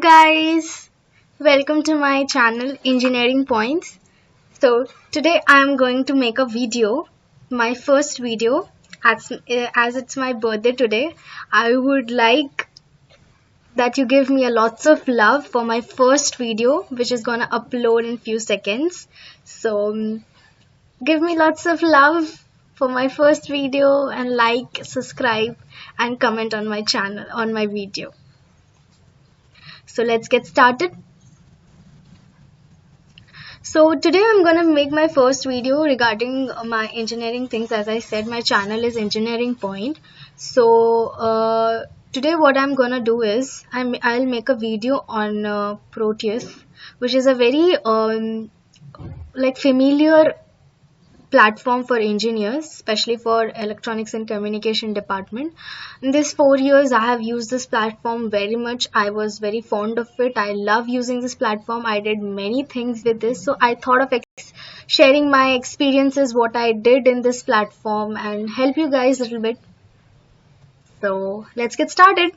guys, welcome to my channel Engineering Points. So today I am going to make a video, my first video. As it's my birthday today, I would like that you give me a lots of love for my first video, which is gonna upload in few seconds. So give me lots of love for my first video and like, subscribe and comment on my channel, on my video. So let's get started. So today I'm gonna make my first video regarding my engineering things. As I said, my channel is Engineering Point. So today what I'm gonna do is I'll make a video on Proteus, which is a very familiar platform for engineers, especially for electronics and communication department. In these 4 years I have used this platform very much. I was very fond of it. I love using this platform. I did many things with this, so I thought of sharing my experiences, what I did in this platform, and help you guys a little bit. So let's get started.